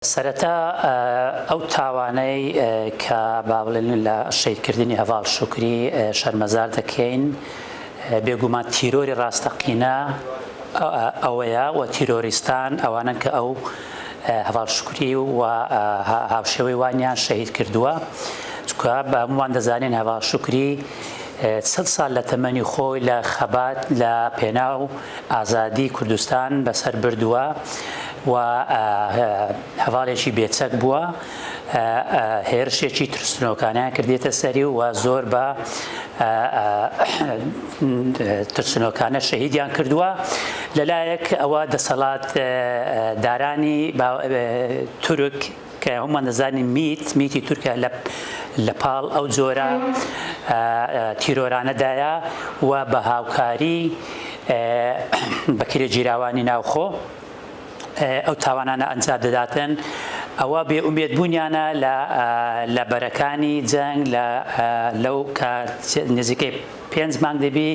سەرەتا ئەو تاوانەی کە با بڵێن لە شەیدکردنی هەڤاڵ شوکری شەرمەزار دەکەین بێگومان تیرۆری ڕاستەقینە ئەوەیە و تیرۆریستان ئەوانن کە ئەو هەڤاڵ شوکری و هاوشێوەی وانیان شەهید کردووە چونکە بە هەمووان دەزانین هەڤاڵ شوکری 100 ساڵ لە تەمەنی خۆی لە خەبات لە پێناو ئازادی کوردستان بەسەر بردووە و هەڤاڵێکی بێچەک بووە، هێرشێکی ترسنۆکانیان کردێتە سەری و زۆر بە ترسنۆکانە شەهیدیان کردووە. لەلایەک ئەوە دەسەڵات دارانی تورک کە هەمووان دەزانین میتی تورکە لە پاڵ ئەو جۆرە تیرۆرانەدایە و بە هاوکاری بە کرێگیراوانی ناوخۆ ئەو تاوانانە ئەنجام دەداتن. ئەوە بێئومێدبوونیانە لە بەرەکانی جەنگ لەو نزیکەی 5 مانگ دەبی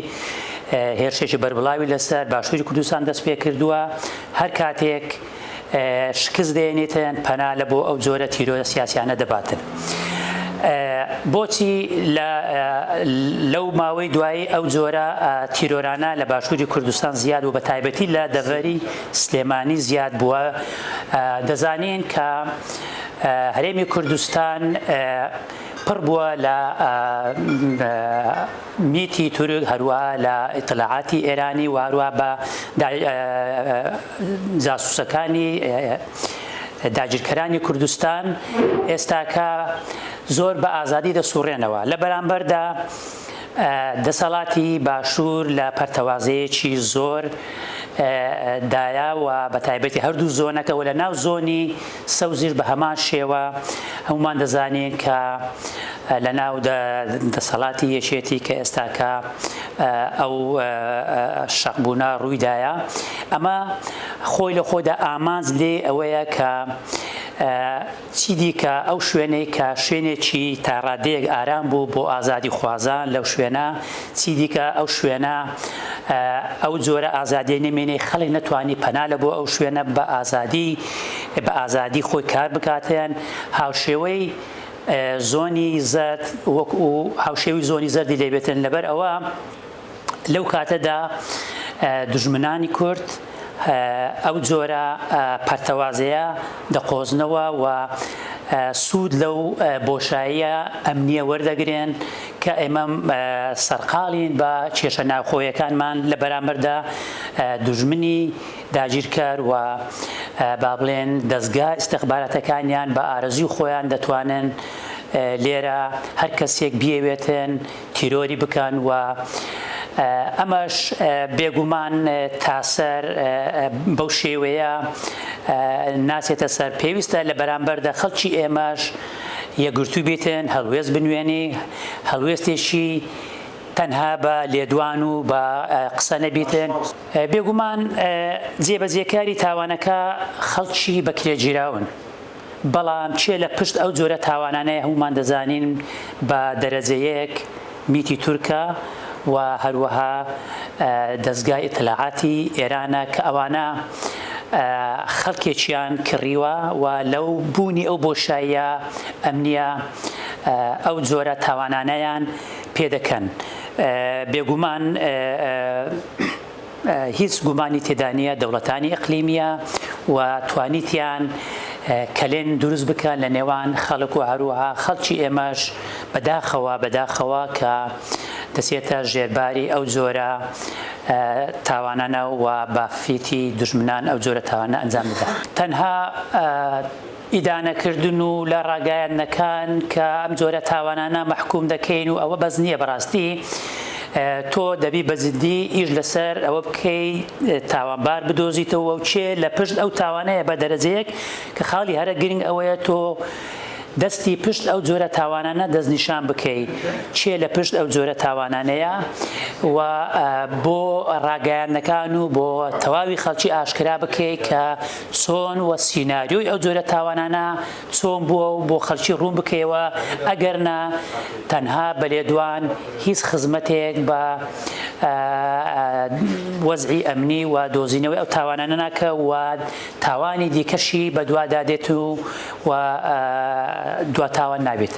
هێرشێکی بەربڵاوی لەسەر باشووری کوردستان دەست پێ کردووە. هەر کاتێک شکست دێنێتن پەنا لە بۆ ئەو جۆرە تیرۆرە سیاسیانە دەباتن. بۆچی لەو ماوەی دوایی ئەو جۆرە تیرۆرانە لە باشووری کوردستان زیاد و بە تایبەتی لە دەڤەری سلێمانی زیاد بووە؟ دەزانین کە هەرێمی کوردستان پڕ بووە لە میتی تورک، هەروەها لە ئیطلاعاتی ئێرانی و هەروەها بە جاسووسەکانی داگیرکەرانی کوردستان. ئێستاکە زۆر بە ئازادی دەسوڕێنەوە، لە بەرامبەردا دەسەڵاتی باشوور لە پەرتەوازەیەکی زۆر دایا و بە تایبەتی هەردوو زۆنەکەەوە لە ناو زۆنی سەوزیر بە هەمان شێوە هەمومان دەزانین کە لە ناو دەسەڵاتی یەکێتی کە ئێستاکە ئەو شەقبوونە ڕوویدایە. ئەمە خۆی لە خۆدا ئامانج لێ ئەوەیە کە چی دیکە ئەو شوێنەی کە شوێنێکی تا ڕادەیەک ئارام بوو بۆ ئازادی خوازان لەو شوێنە، چی دیکە ئەو شوێنە ئەو جۆرە ئازادی نەمێنێ خەڵک نەتوانی پەنا لە بۆ ئەو شوێنە بە ئازادی خۆی کار بکاتێن. هاوشێوەی زۆنی زەرد وەکو هاوشێوی زۆنی زەردی لێبێتن. لەبەر ئەوە لەو کاتەدا دوژمنانی کورد ئەو جۆرە پەرتەوازەیە دەقۆزنەوە و سوود لەو بۆشاییە ئەمنیە وەردەگرێن کە ئێمە سەرقاڵین بە کێشە ناوخۆیەکانمان لە بەرامبەردا دوژمنی داگیرکەر و با بڵێن دەستگا ئیستیخباراتەکانیان بە ئارەزوی خۆیان دەتوانن لێرە هەر کەسێک بیەوێتن تیرۆری بکەن و ئەمەش بێگومان تاسەر بەو شێوەیە ناچێتە سەر. پێویستە لە بەرامبەردا خەڵکی ئێمەش یەکگرتووی بێتن، هەڵوێست بنوێنی، هەڵوێستێکی تەنها بە لێدوان و بە قسە نەبیتن. بێگومان جێبەجێکاری تاوانەکە خەڵکی بەکرێگیراون، بەڵام چێ لە پشت ئەو جۆرە تاوانانەیە هەمومان دەزانین بە دەرەجەیەک میتی تورکە و هەروەها دەستگای ئیطلاعاتی ئێرانە کە ئەوانە خەڵکێکیان کڕیوە و لەو بوونی ئەو بۆشاییە ئەمنیە ئەو جۆرە تاوانانەیان پێدەکەن. بێگومان هیچ گومانی تێدا نیە دەوڵەتانی ئیقلیمیە و توانیتیان کەلێن دروست بکەن لە نێوان خەڵک و هەروەها خەڵکی ئێمەش بەداخەوە کە دەچێتە ژێرباری ئەو جۆرە تاوانانە و بافیتی دوژمنان ئەو جۆرە تاوانە ئەنجام بدات. تەنها ئیدانەکردن و لە ڕاگەیاندنەکان کە ئەم جۆرە تاوانانە مەحکوم دەکەین و ئەوە بەس نییە. بەڕاستی تۆ دەبی بەجددی ئیش لەسەر ئەوە بکەی تاوانبار بدۆزیتەوە و چێ لە پشت ئەو تاوانەیە بە دەرەجەیەک کە خاڵی هەرە گرنگ ئەوەیە تۆ دەستی پشت ئەو جۆرە تاوانانە دەستنیشان بکەیت چێ لە پشت ئەو جۆرە تاوانانەیە و بۆ ڕاگەیاندنەکان و بۆ تەواوی خەڵکی ئاشکرا بکەیت کە چۆن و سیناریۆی ئەو جۆرە تاوانانە چۆن بووە و بۆ خەڵکی ڕوون بکەیەوە. ئەگەرنا تەنها بە لێدوان هیچ خزمەتێک بە وەزعی ئەمنی و دۆزینەوەی ئەو تاوانانە ناکە و تاوانی دیکەشی بە دووادادێت و دوا تاوان نابێت.